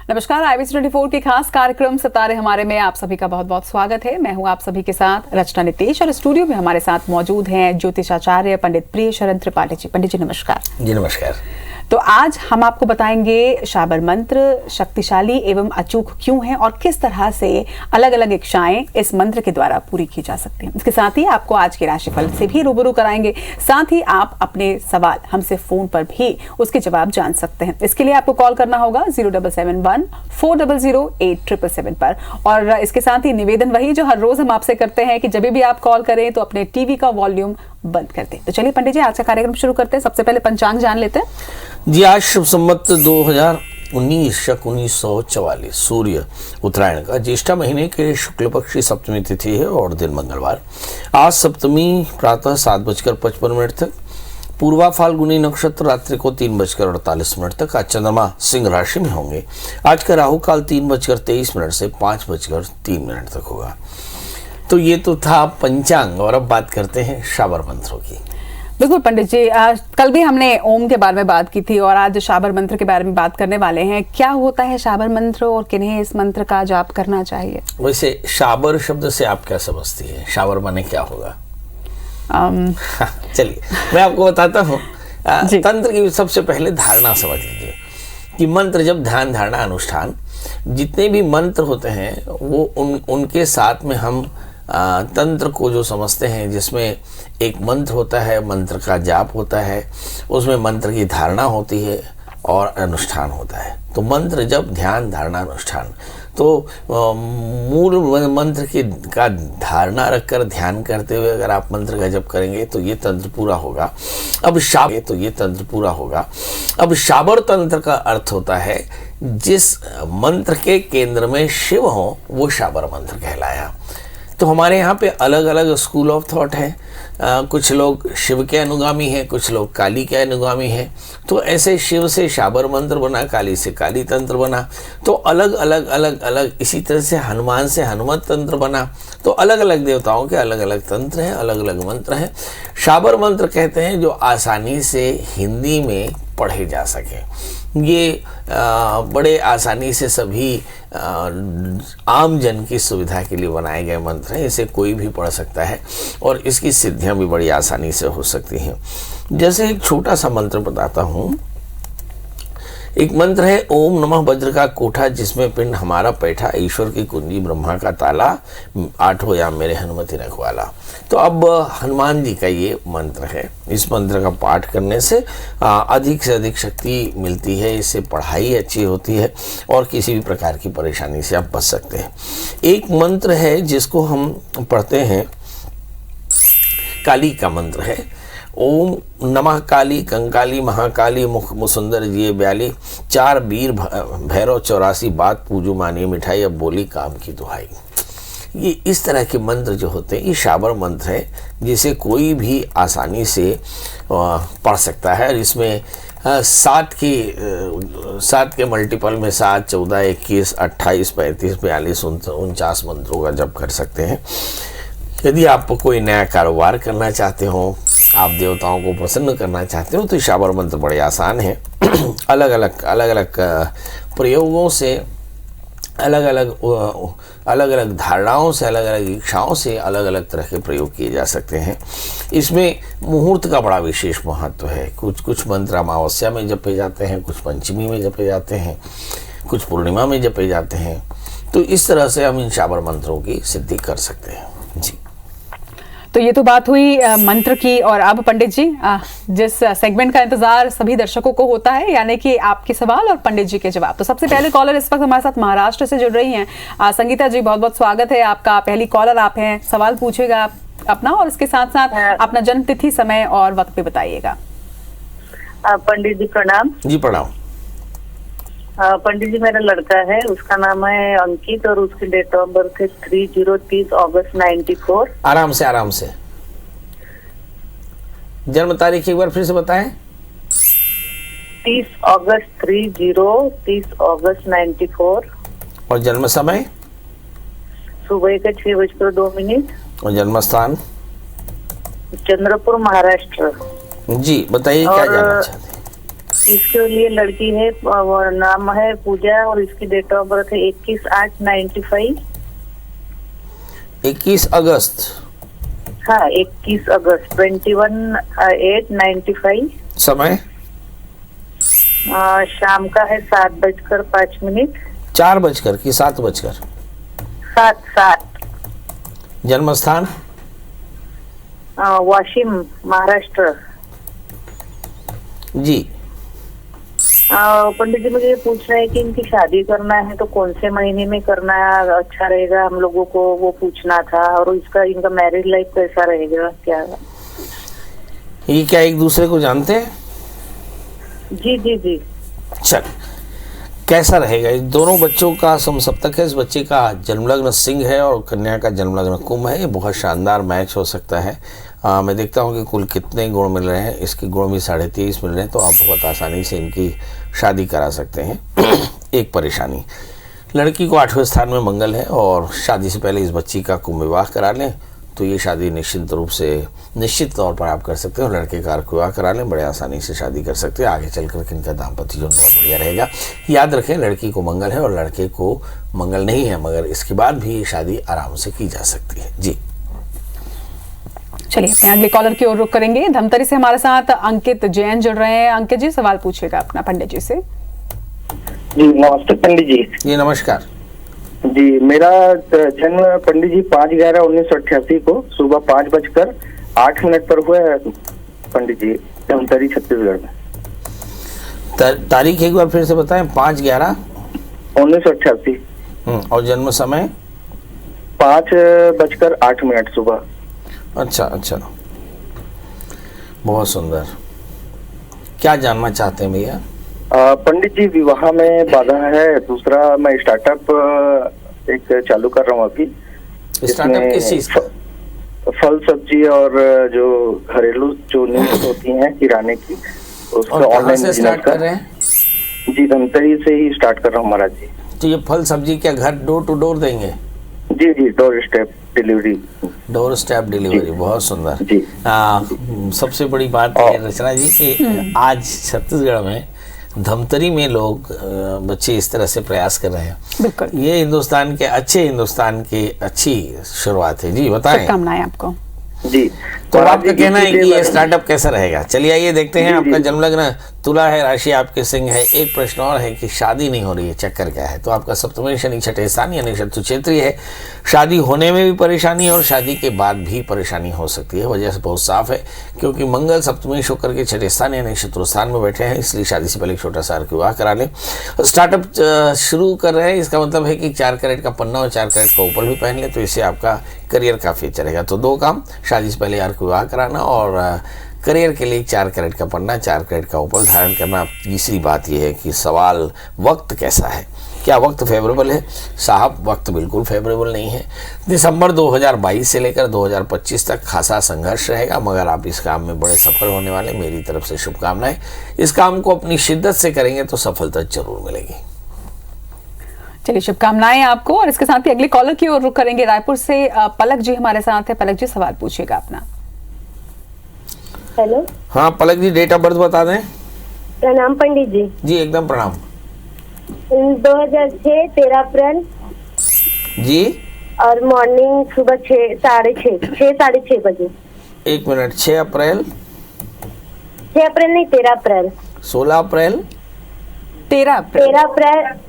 नमस्कार, IBC 24 के खास कार्यक्रम सितारे हमारे में आप सभी का बहुत बहुत स्वागत है। मैं हूं आप सभी के साथ रचना नितेश और स्टूडियो में हमारे साथ मौजूद हैं ज्योतिषाचार्य पंडित प्रिय शरण त्रिपाठी जी। पंडित जी नमस्कार। जी नमस्कार। तो आज हम आपको बताएंगे शाबर मंत्र शक्तिशाली एवं अचूक क्यों है और किस तरह से अलग अलग इच्छाएं इस मंत्र के द्वारा पूरी की जा सकती हैं। इसके साथ ही आपको आज के राशिफल से भी रूबरू कराएंगे, साथ ही आप अपने सवाल हमसे फोन पर भी उसके जवाब जान सकते हैं। इसके लिए आपको कॉल करना होगा 0771-400-8777 पर। और इसके साथ ही निवेदन वही जो हर रोज हम आपसे करते हैं कि जब भी आप कॉल करें तो अपने टीवी का वॉल्यूम बंद कर दें। तो चलिए पंडित जी आज का कार्यक्रम शुरू करते हैं। सबसे पहले पंचांग जान लेते हैं। जी आज शुभ संवत 2019 शक 1944 सूर्य उत्तरायण का ज्येष्ठा महीने के शुक्ल पक्ष की सप्तमी तिथि है और दिन मंगलवार। आज सप्तमी प्रातः 7:55 तक, पूर्वा फाल्गुनी नक्षत्र रात्रि को 3:48 तक। आज चंद्रमा सिंह राशि में होंगे। आज का राहु काल 3:23 से 5:03 तक होगा। तो ये तो था पंचांग और अब बात करते हैं शाबर मंत्रों की। बिल्कुल पंडित जी, कल भी हमने ओम के बारे में बात की थी और आज शाबर मंत्र के बारे में बात करने वाले हैं। क्या होता है शाबर मंत्र और किन्हें इस मंत्र का जाप करना चाहिए? वैसे शाबर शब्द से आप क्या समझती हैं? शाबर माने क्या होगा? चलिए मैं आपको बताता हूँ। तंत्र की सबसे पहले धारणा समझ लीजिए कि मंत्र जब ध्यान धारणा अनुष्ठान जितने भी मंत्र होते हैं वो उनके साथ में हम तंत्र को जो समझते हैं, जिसमें एक मंत्र होता है, मंत्र का जाप होता है, उसमें मंत्र की धारणा होती है और अनुष्ठान होता है। तो मंत्र जब ध्यान धारणा अनुष्ठान, तो मूल मंत्र की का धारणा रखकर ध्यान करते हुए अगर आप मंत्र का जप करेंगे तो ये तंत्र पूरा होगा। अब शाबर तंत्र का अर्थ होता है जिस मंत्र के केंद्र में शिव हो वो शाबर मंत्र कहलाया। तो हमारे यहाँ पे अलग अलग स्कूल ऑफ थॉट है। कुछ लोग शिव के अनुगामी हैं, कुछ लोग काली के अनुगामी हैं। तो ऐसे शिव से शाबर मंत्र बना, काली से काली तंत्र बना। तो अलग अलग इसी तरह से हनुमान से हनुमत तंत्र बना। तो अलग अलग देवताओं के अलग अलग तंत्र हैं, अलग अलग मंत्र हैं। शाबर मंत्र कहते हैं जो आसानी से हिंदी में पढ़े जा सके। ये बड़े आसानी से सभी आम जन की सुविधा के लिए बनाए गए मंत्र हैं। इसे कोई भी पढ़ सकता है और इसकी सिद्धियां भी बड़ी आसानी से हो सकती हैं। जैसे एक छोटा सा मंत्र बताता हूँ। एक मंत्र है ओम नमः वज्र का कोठा जिसमें पिंड हमारा बैठा, ईश्वर की कुंजी ब्रह्मा का ताला, 8 या मेरे हनुमति रखवाला। तो अब हनुमान जी का ये मंत्र है। इस मंत्र का पाठ करने से अधिक से अधिक शक्ति मिलती है। इससे पढ़ाई अच्छी होती है और किसी भी प्रकार की परेशानी से आप बच सकते हैं। एक मंत्र है जिसको हम पढ़ते हैं, काली का मंत्र है। ओम नमः काली कंकाली महाकाली मुख मुसुंदर जिये ब्याली, 4 वीर भैरव 84 बात पूजू मानिए मिठाई, अब बोली काम की दुहाई। ये इस तरह के मंत्र जो होते हैं ये शाबर मंत्र है जिसे कोई भी आसानी से पढ़ सकता है। और इसमें 7 के मल्टीपल में 7, 14, 21, 28, 35, 42, 49 मंत्रों का जप कर सकते हैं। यदि आप कोई नया कारोबार करना चाहते हो, आप देवताओं को प्रसन्न करना चाहते हो, तो शाबर मंत्र बड़े आसान है। अलग अलग प्रयोगों से, अलग अलग धारणाओं से, अलग अलग इच्छाओं से अलग अलग तरह के प्रयोग किए जा सकते हैं। इसमें मुहूर्त का बड़ा विशेष महत्व है। कुछ मंत्र अमावस्या में जपे जाते हैं, कुछ पंचमी में जपे जाते हैं, कुछ पूर्णिमा में जपे जाते हैं। तो इस तरह से हम इन शाबर मंत्रों की सिद्धि कर सकते हैं। जी, तो ये तो बात हुई मंत्र की। और अब पंडित जी, जिस सेगमेंट का इंतजार सभी दर्शकों को होता है, यानी कि आपके सवाल और पंडित जी के जवाब। तो सबसे पहले कॉलर इस वक्त हमारे साथ महाराष्ट्र से जुड़ रही हैं संगीता जी। बहुत बहुत स्वागत है आपका। पहली कॉलर आप हैं, सवाल पूछिएगा आप अपना और इसके साथ साथ अपना जन्म तिथि, समय और वक्त भी बताइएगा। पंडित जी प्रणाम। जी प्रणाम। पंडित जी मेरा लड़का है, उसका नाम है अंकित और उसकी डेट ऑफ बर्थ है 30 अगस्त 94। आराम से जन्म तारीख एक बार फिर से बताएं। 30 अगस्त 94 और जन्म समय सुबह के 6:02। और जन्म स्थान चंद्रपुर महाराष्ट्र। जी बताइए क्या जानना चाहते हैं। इसके लिए लड़की है, वो नाम है पूजा और इसकी डेट ऑफ बर्थ है 21/8/95। 21 अगस्त। हाँ, 21 अगस्त 21/8/95। समय शाम का है 7:05। 4 बजकर कि 7 बजकर? 7। जन्म स्थान? वाशिम, महाराष्ट्र। जी। पंडित जी, मुझे ये पूछना है कि इनकी शादी करना है तो कौन से महीने में करना अच्छा रहेगा हम लोगों को, वो पूछना था। और इनका मैरिज लाइफ कैसा रहेगा, क्या? ये क्या एक दूसरे को जानते हैं? जी जी जी। चल, कैसा रहेगा? इन दोनों बच्चों का समसप्तक है। इस बच्चे का जन्मलग्न सिंह है और कन्या का जन्मलग्न कुंभ है। ये बहुत शानदार मैच हो सकता है। मैं देखता हूँ कि कुल कितने गुण मिल रहे हैं। इसके गुण भी 23.5 मिल रहे हैं, तो आप बहुत आसानी से इनकी शादी करा सकते हैं। एक परेशानी, लड़की को 8वें स्थान में मंगल है और शादी से पहले इस बच्ची का कुंभ विवाह करा लें तो ये शादी निश्चित तौर पर आप कर सकते हैं। और लड़के का विवाह करा लें, बड़े आसानी से शादी कर सकते हैं। आगे चलकर इनका दाम्पत्य जीवन बहुत बढ़िया रहेगा। याद रखें, लड़की को मंगल है और लड़के को मंगल नहीं है, मगर इसके बाद भी ये शादी आराम से की जा सकती है। जी, चलिए अपने अगले कॉलर की ओर रुख करेंगे। धमतरी से हमारे साथ अंकित जैन जुड़ रहे हैं। अंकित जी, सवाल पूछिएगा अपना पंडित जी से। जी नमस्ते पंडित जी। जी नमस्कार जी, मेरा जन्म पंडित जी 5/11/1988 को सुबह 5:08 पर हुआ है पंडित जी, धमतरी छत्तीसगढ़ में। तारीख एक बार फिर से बताएं। 5/11/1988। और जन्म समय? 5:08 सुबह। अच्छा, बहुत सुंदर। क्या जानना चाहते हैं भैया? पंडित जी, विवाह में बाधा है। दूसरा, मैं स्टार्टअप एक चालू कर रहा हूँ अभी। स्टार्टअप किस चीज का? फल सब्जी और जो घरेलू जो नीड्स होती हैं किराने की, उसका ऑनलाइन स्टार्ट कर रहे हैं? जी, धमतरी से ही स्टार्ट कर रहा हूँ महाराज जी। तो ये फल सब्जी क्या घर डोर टू डोर देंगे? जी, door step delivery. Door step delivery, बहुत सुंदर जी। सबसे बड़ी बात है रचना जी कि आज छत्तीसगढ़ में धमतरी में लोग बच्चे इस तरह से प्रयास कर रहे हैं। बिल्कुल, ये हिंदुस्तान के अच्छी शुरुआत है। जी बताएं। शुभकामनाएं आपको। जी, तो आपका कहना है कि ये स्टार्टअप कैसा रहेगा? चलिए आइए देखते हैं। आपका जन्मलग्न तुला है, राशि आपके सिंह है। एक प्रश्न और है कि शादी नहीं हो रही है, चक्कर क्या है? तो आपका सप्तम शनि 6ठे स्थान यानी शत्रु क्षेत्रीय है। शादी होने में भी परेशानी और शादी के बाद भी परेशानी हो सकती है। वजह से बहुत साफ है, क्योंकि मंगल सप्तमी होकर के 6ठे स्थान यानी शत्रु स्थान में बैठे हैं। इसलिए शादी से पहले एक छोटा सा विवाह करा लें। स्टार्टअप शुरू कर रहे हैं, इसका मतलब है कि 4 कैरेट का पन्ना और 4 कैरेट का ऊपर भी पहन ले, तो इससे आपका करियर काफी अच्छा रहेगा। तो 2 काम, शादी से पहले विवाह कराना और करियर के लिए 4 कैरेट का पन्ना, 4 कैरेट का ऊपर धारण करना। तीसरी बात यह है कि सवाल वक्त कैसा है, क्या वक्त फेवरेबल है? साहब, वक्त बिल्कुल फेवरेबल नहीं है। दिसंबर 2022 से लेकर 2025 तक खासा संघर्ष रहेगा, मगर आप इस काम में बड़े सफल होने वाले। मेरी तरफ से शुभकामनाएं। इस काम को अपनी शिद्दत से करेंगे तो सफलता जरूर मिलेगी। चलिए, शुभकामनाएं आपको। और इसके साथ ही अगले कॉलर की ओर रुख करेंगे। रायपुर से पलक जी हमारे साथ है। पलक जी, सवाल पूछिएगा अपना। हेलो। हाँ पलक जी, डेट ऑफ बर्थ बता दें। प्रणाम पंडित जी। जी एकदम प्रणाम। 2006 13 अप्रैल जी। और मॉर्निंग सुबह 6:30 बजे। 1 मिनट। 6 अप्रैल? 6 अप्रैल नहीं, 13 अप्रैल। 16 अप्रैल? 13 अप्रैल।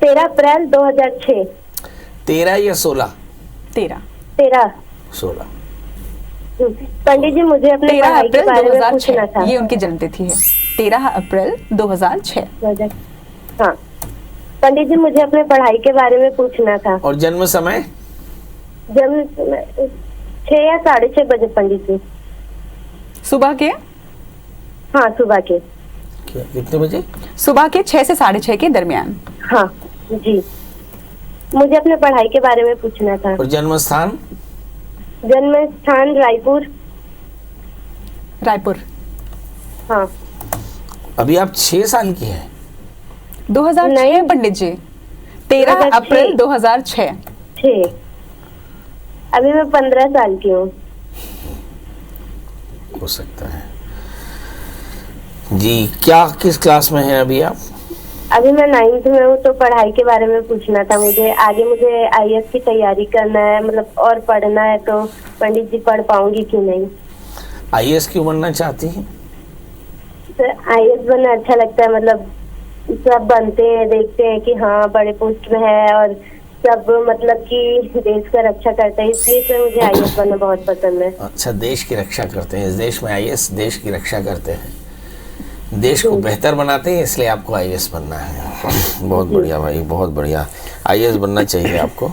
13 अप्रैल 2006। 13 या 16? 13। 16। पंडित जी, मुझे अपने 13 पढ़ाई के अप्रैल बारे में पूछना 2006 था। ये उनकी जन्मतिथि है। 13 अप्रैल 2006। हाँ पंडित जी, मुझे अपने पढ़ाई के बारे में पूछना था। और जन्म समय? जन्म 6 या 6:30 बजे पंडित जी। सुबह के? हाँ, सुबह के। कितने बजे? सुबह के 6 से 6:30 के दरमियान। हाँ जी, मुझे अपने पढ़ाई के बारे में पूछना था। और जन्म स्थान? जन्म स्थान रायपुर। हाँ। अभी आप 6 साल की हैं? 2006 पंडित जी, 13 अप्रैल 2006। अभी मैं 15 साल की हूँ। हो सकता है। जी, क्या किस क्लास में हैं अभी आप? अभी मैं 9th में हूँ, तो पढ़ाई के बारे में पूछना था मुझे। आगे मुझे IAS की तैयारी करना है, मतलब और पढ़ना है, तो पंडित जी पढ़ पाऊंगी कि नहीं? IAS क्यों बनना चाहती हैं? सर IAS बनना अच्छा लगता है, मतलब सब बनते हैं, देखते हैं कि हाँ बड़े पोस्ट में है और सब मतलब कि देश का रक्षा करते हैं, इसलिए सर मुझे IAS बनना बहुत पसंद है। अच्छा, देश की रक्षा करते हैं। इस देश में IAS देश की रक्षा करते हैं, देश को बेहतर बनाते हैं, इसलिए आपको IAS बनना है। बहुत बढ़िया भाई, बहुत बढ़िया। IAS बनना चाहिए आपको।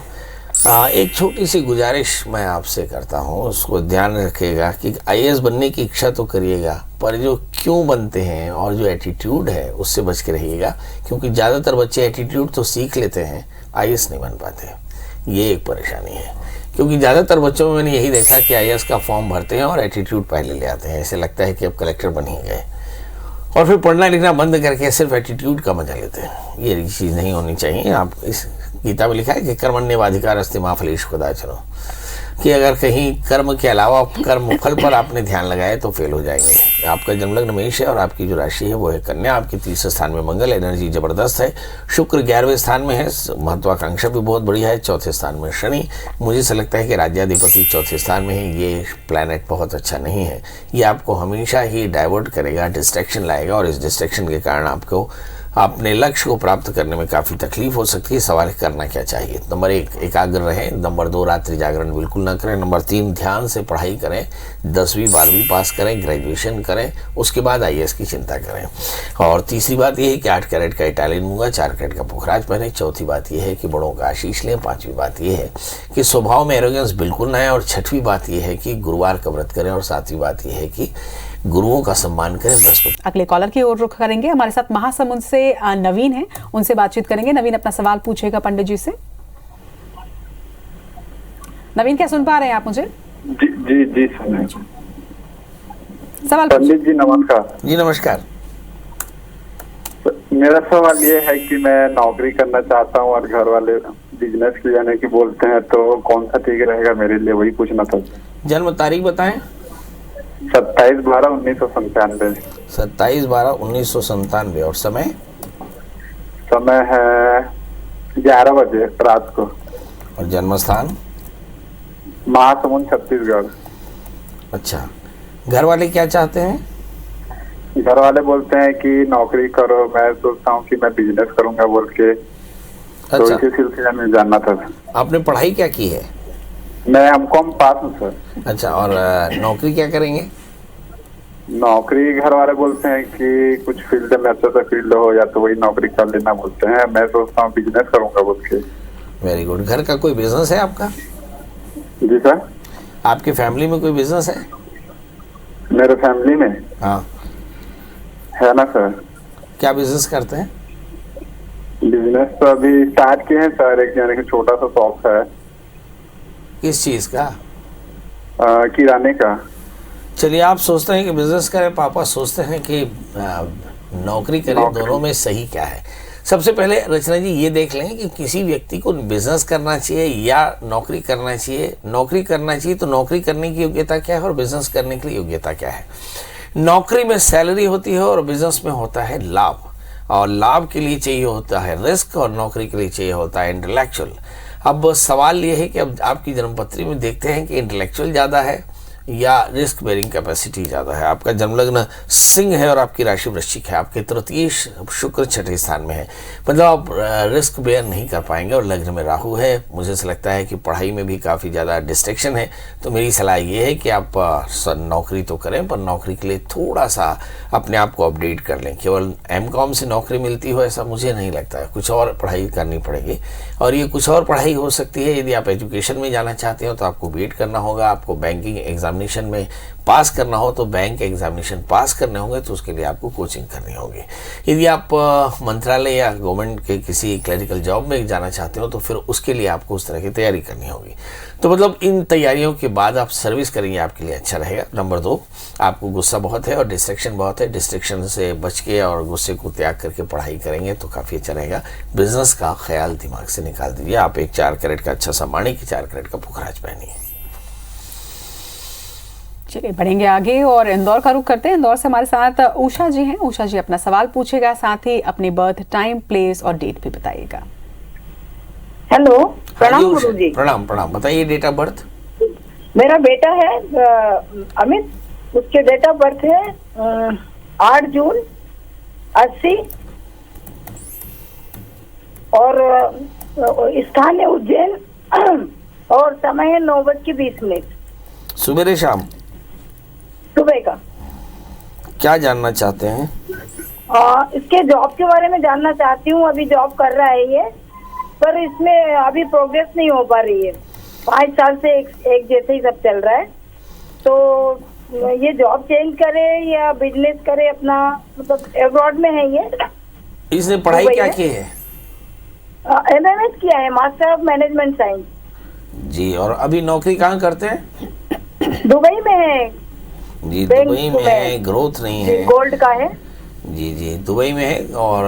एक छोटी सी गुजारिश मैं आपसे करता हूँ, उसको ध्यान रखिएगा कि IAS बनने की इच्छा तो करिएगा, पर जो क्यों बनते हैं और जो एटीट्यूड है उससे बच के रहिएगा, क्योंकि ज़्यादातर बच्चे एटीट्यूड तो सीख लेते हैं, IAS नहीं बन पाते। ये एक परेशानी है, क्योंकि ज़्यादातर बच्चों में मैंने यही देखा कि IAS का फॉर्म भरते हैं और एटीट्यूड पहले ले आते हैं। ऐसे लगता है कि अब कलेक्टर बन ही गए, और फिर पढ़ना लिखना बंद करके सिर्फ एटीट्यूड का मजा लेते हैं। ये चीज़ नहीं होनी चाहिए। आप इस गीता में लिखा है कि कर्मण्येवाधिकारस्ते मा फलेषु कदाचन, कि अगर कहीं कर्म के अलावा कर्म फल पर आपने ध्यान लगाए तो फेल हो जाएंगे। आपका जन्मलग्न मेष है और आपकी जो राशि है वो है कन्या। आपके तीसरे स्थान में मंगल, एनर्जी जबरदस्त है। शुक्र 11वें स्थान में है, महत्वाकांक्षा भी बहुत बढ़िया है। चौथे स्थान में शनि, मुझे ऐसा लगता है कि राज्याधिपति चौथे स्थान में है। ये प्लैनेट बहुत अच्छा नहीं है, ये आपको हमेशा ही डाइवर्ट करेगा, डिस्ट्रैक्शन लाएगा, और इस डिस्ट्रैक्शन के कारण आपको अपने लक्ष्य को प्राप्त करने में काफ़ी तकलीफ हो सकती है। सवाल करना क्या चाहिए? नंबर 1, एकाग्र रहें। नंबर 2, रात्रि जागरण बिल्कुल ना करें। नंबर 3, ध्यान से पढ़ाई करें, 10वीं 12वीं पास करें, ग्रेजुएशन करें, उसके बाद IAS की चिंता करें। और तीसरी बात यह है कि 8 कैरेट का इटालियन मूंगा, 4 कैरेट का पुखराज पहने। चौथी बात यह है कि बड़ों का आशीष लें। 5वीं बात यह है कि स्वभाव में एरोगेंस बिल्कुल ना है। और 6वीं बात यह है कि गुरुवार का व्रत करें। और 7वीं बात यह है कि गुरुओं का सम्मान करें, बृहस्पति। अगले कॉलर की ओर रुख करेंगे। हमारे साथ महासमुंद से नवीन है, उनसे बातचीत करेंगे। नवीन अपना सवाल पूछेगा पंडित जी से। नवीन, क्या सुन पा रहे हैं आप मुझे? जी जी जी सवाल पंडित जी नमस्कार। जी नमस्कार। मेरा सवाल ये है कि मैं नौकरी करना चाहता हूँ और घर वाले बिजनेस की जाने की बोलते हैं, तो कौन सा ठीक रहेगा मेरे लिए, वही पूछना था। जन्म तारीख बताएं। 27/12/1997। 27/12/1997। और समय? समय है 11 बजे रात को। और जन्म स्थान? महासमुंद, छत्तीसगढ़। अच्छा, घर वाले क्या चाहते हैं? घर वाले बोलते हैं कि नौकरी करो, मैं सोचता हूँ कि मैं बिजनेस करूंगा बोल के। तो अच्छा, इसी सिलसिले में जानना था। आपने पढ़ाई क्या की है? मैं MCOM पास हूँ सर। अच्छा, और नौकरी क्या करेंगे? नौकरी घर वाले बोलते हैं कि कुछ फील्ड में अच्छा सा फील्ड हो या तो वही नौकरी कर लेना बोलते हैं। मैं सोचता हूँ बिजनेस करूंगा बोल के। Very good. घर का कोई बिजनेस है आपका? जी सर। आपकी फैमिली में कोई बिजनेस है? मेरे फैमिली में हाँ। है ना सर। क्या बिजनेस करते हैं? बिजनेस तो अभी स्टार्ट किए हैं सर, एक यानी कि छोटा सा शॉप है। किस चीज़ का? किराने का। चलिए, आप सोचते हैं कि बिजनेस करें, पापा सोचते हैं कि नौकरी करें, दोनों में सही क्या है? सबसे पहले रचना जी ये देख लें कि किसी व्यक्ति को बिजनेस करना चाहिए या नौकरी करना चाहिए। नौकरी करना चाहिए तो नौकरी करने की योग्यता क्या है और बिजनेस करने के लिए योग्यता क्या है? नौकरी में सैलरी होती है और बिजनेस में होता है लाभ, और लाभ के लिए चाहिए होता है रिस्क और नौकरी के लिए चाहिए होता है इंटेलेक्चुअल। अब सवाल ये है कि अब आपकी जन्मपत्री में देखते हैं कि इंटेलेक्चुअल ज़्यादा है या रिस्क बेरिंग कैपेसिटी ज़्यादा है। आपका जन्मलग्न सिंह है और आपकी राशि वृश्चिक है। आपके तृतीय शुक्र 6ठे स्थान में है, मतलब आप रिस्क बेयर नहीं कर पाएंगे। और लग्न में राहु है। मुझे ऐसा लगता है कि पढ़ाई में भी काफ़ी ज़्यादा डिस्ट्रैक्शन है। तो मेरी सलाह ये है कि आप नौकरी तो करें, पर नौकरी के लिए थोड़ा सा अपने आप को अपडेट कर लें। केवल MCOM से नौकरी मिलती हो ऐसा मुझे नहीं लगता है, कुछ और पढ़ाई करनी पड़ेगी। और ये कुछ और पढ़ाई हो सकती है, यदि आप एजुकेशन में जाना चाहते हो तो आपको BEd करना होगा। आपको बैंकिंग एग्जामिनेशन में पास करना हो तो बैंक एग्जामिनेशन पास करने होंगे, तो उसके लिए आपको कोचिंग करनी होगी। यदि आप मंत्रालय या गवर्नमेंट के किसी क्लरिकल जॉब में जाना चाहते हो तो फिर उसके लिए आपको उस तरह की तैयारी करनी होगी। तो मतलब इन तैयारियों के बाद आप सर्विस करेंगे, आपके लिए अच्छा रहेगा। नंबर 2, आपको गुस्सा बहुत है और डिस्ट्रैक्शन बहुत है। डिस्ट्रैक्शन से बच के और गुस्से को त्याग करके पढ़ाई करेंगे तो काफ़ी अच्छा रहेगा। बिजनेस का ख्याल दिमाग से निकाल दीजिए। आप एक 4 कैरेट का अच्छा सा माणिक, 4 कैरेट का पुखराज पहनिए। चलिए बढ़ेंगे आगे और इंदौर का रुख करते हैं। इंदौर से हमारे साथ उषा जी हैं। उषा जी अपना सवाल पूछेगा, साथ ही अपनी बर्थ टाइम, प्लेस और डेट भी बताइएगा। हेलो, प्रणाम हाँ जी, गुरु जी। प्रणाम प्रणाम। बताइए डेट ऑफ बर्थ। मेरा बेटा है अमित, उसके डेट ऑफ बर्थ है 8 जून 80 और स्थान है उज्जैन और समय है 9:20। सुबह शाम सुबह का। क्या जानना चाहते हैं? इसके जॉब के बारे में जानना चाहती हूँ। अभी जॉब कर रहा है ये, पर इसमें अभी प्रोग्रेस नहीं हो पा रही है। 5 साल से एक जैसे ही सब चल रहा है। तो ये जॉब चेंज करे या बिजनेस करे अपना, मतलब एब्रॉड में है ये। इसने पढ़ाई क्या की है? MMS किया है, मास्टर ऑफ मैनेजमेंट साइंस। जी, और अभी नौकरी कहाँ करते हैं? दुबई में है जी, बैंक दुबई में है, ग्रोथ नहीं है। गोल्ड का है। जी जी, दुबई में है और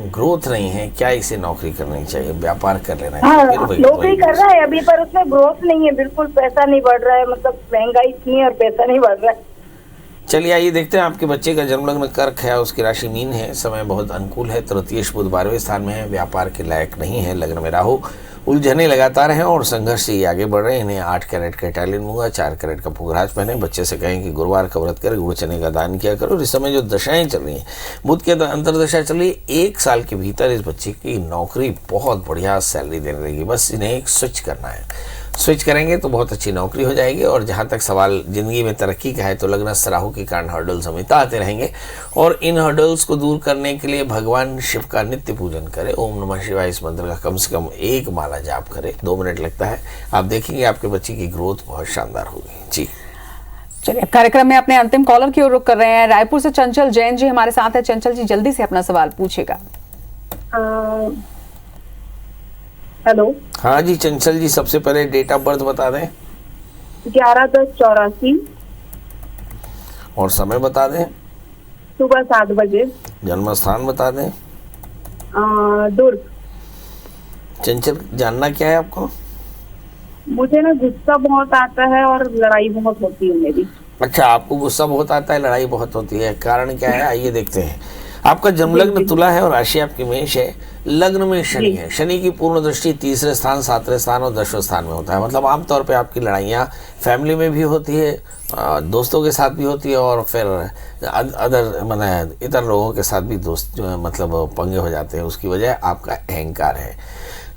ग्रोथ नहीं है। क्या इसे नौकरी करनी चाहिए, व्यापार कर लेना हाँ, चाहिए? फिर नौकरी कर रहा है अभी, पर उसमें ग्रोथ नहीं है, बिल्कुल पैसा नहीं बढ़ रहा है। मतलब महंगाई इतनी है और पैसा नहीं बढ़ रहा है। चलिए आइए देखते हैं। आपके बच्चे का जन्म लग्न कर्क है, उसकी राशि मीन है, समय बहुत अनुकूल है, तृतीयेश बुध 12वें स्थान में है, व्यापार के लायक नहीं है, लग्न में राहु, उलझने लगातार हैं और संघर्ष से ये आगे बढ़ रहे हैं। इन्हें 8 कैरेट का इटालियन मूंगा, 4 कैरेट का पुगराज पहने। बच्चे से कहें कि गुरुवार का व्रत करे, गुड़ चने का दान किया करो। इस समय जो दशाएं चल रही हैं, बुध की अंतरदशा चल रही है, 1 साल के भीतर इस बच्चे की नौकरी बहुत बढ़िया सैलरी देने लगेगी। बस इन्हें एक स्विच करना है। स्विच करेंगे तो बहुत अच्छी नौकरी हो जाएगी। और जहाँ तक सवाल जिंदगी में तरक्की का है, तो लग्नस्थ राहु के कारण हर्डल्स हमेशा आते रहेंगे और इन हर्डल्स को दूर करने के लिए भगवान शिव का नित्य पूजन करें। ओम नमः शिवाय इस मंत्र का कम से कम 1 माला जाप करें। 2 मिनट लगता है। आप देखेंगे आपके बच्चे की ग्रोथ बहुत शानदार होगी। जी चलिए, कार्यक्रम में अपने अंतिम कॉलर की ओर रुख कर रहे हैं। रायपुर से चंचल जैन जी हमारे साथ है। चंचल जी जल्दी से अपना सवाल पूछेगा। हेलो। हाँ जी चंचल जी, सबसे पहले डेट ऑफ बर्थ बता दें। 11/10/84 और समय बता दें। सुबह 7 बजे। जन्म स्थान बता दें। दुर्ग। चंचल, जानना क्या है आपको? मुझे ना गुस्सा बहुत आता है और लड़ाई बहुत होती है मेरी। अच्छा, आपको गुस्सा बहुत आता है, लड़ाई बहुत होती है, कारण क्या है आइए देखते हैं। आपका जन्म लग्न तुला है और राशि आपकी मेष है। लग्न में शनि है। शनि की पूर्ण दृष्टि 3रे स्थान, 7वें स्थान और 10वें स्थान में होता है। मतलब आमतौर पे आपकी लड़ाइयाँ फैमिली में भी होती है, दोस्तों के साथ भी होती है और फिर इतर लोगों के साथ भी दोस्त जो है मतलब पंगे हो जाते हैं। उसकी वजह आपका अहंकार है।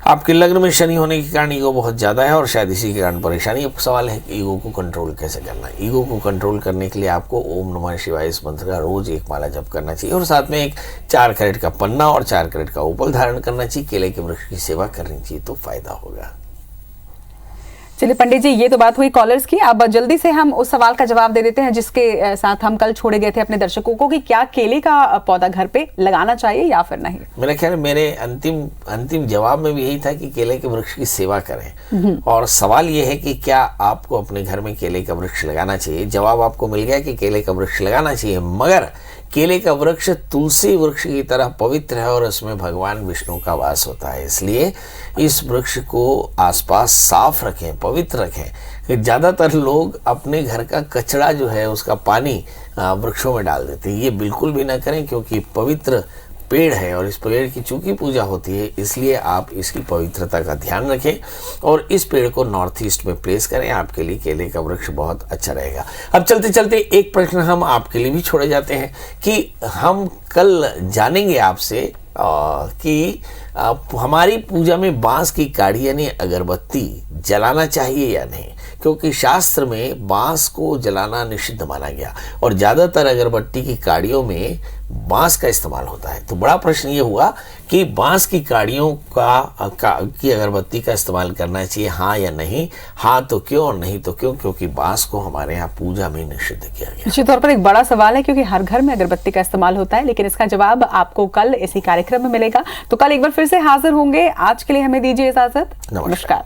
आपके लग्न में शनि होने के कारण ईगो बहुत ज़्यादा है और शायद इसी के कारण परेशानी। अब सवाल है कि ईगो को कंट्रोल कैसे करना है। ईगो को कंट्रोल करने के लिए आपको ओम नमः शिवाय इस मंत्र का रोज 1 माला जप करना चाहिए और साथ में एक 4 कैरेट का पन्ना और 4 कैरेट का उपल धारण करना चाहिए। केले के वृक्ष की सेवा करनी चाहिए तो फायदा होगा। चलिए पंडित जी, ये तो बात हुई कॉलर्स की। अब जल्दी से हम उस सवाल का जवाब दे देते हैं जिसके साथ हम कल छोड़े गए थे अपने दर्शकों को, कि क्या केले का पौधा घर पे लगाना चाहिए या फिर नहीं। मेरा ख्याल मेरे अंतिम जवाब में भी यही था कि केले के वृक्ष की सेवा करें। और सवाल ये है कि क्या आपको अपने घर में केले का वृक्ष लगाना चाहिए। जवाब आपको मिल गया कि केले का वृक्ष लगाना चाहिए, मगर केले का वृक्ष तुलसी वृक्ष की तरह पवित्र है और इसमें भगवान विष्णु का वास होता है। इसलिए इस वृक्ष को आसपास साफ रखें, पवित्र रखें। ज़्यादातर लोग अपने घर का कचरा जो है उसका पानी वृक्षों में डाल देते हैं। ये बिल्कुल भी ना करें, क्योंकि पवित्र पेड़ है और इस पेड़ की चूंकि पूजा होती है, इसलिए आप इसकी पवित्रता का ध्यान रखें और इस पेड़ को नॉर्थ ईस्ट में प्लेस करें। आपके लिए केले का वृक्ष बहुत अच्छा रहेगा। अब चलते चलते एक प्रश्न हम आपके लिए भी छोड़े जाते हैं कि हम कल जानेंगे आपसे कि हमारी पूजा में बांस की काढ़ी यानी अगरबत्ती जलाना चाहिए या नहीं, क्योंकि शास्त्र में बांस को जलाना निषिद्ध माना गया और ज़्यादातर अगरबत्ती की काढ़ियों में बांस का इस्तेमाल होता है। तो बड़ा प्रश्न ये हुआ कि बांस की काढ़ियों की अगरबत्ती का इस्तेमाल करना चाहिए, हाँ या नहीं। हाँ तो क्यों और नहीं तो क्यों? क्योंकि बांस को हमारे यहाँ पूजा में निषिद्ध किया गया। निश्चित तौर पर एक बड़ा सवाल है, क्योंकि हर घर में अगरबत्ती का इस्तेमाल होता है, लेकिन इसका जवाब आपको कल इसी कार्यक्रम में मिलेगा। तो कल एक बार फिर से हाजिर होंगे। आज के लिए हमें दीजिए इजाजत। नमस्कार।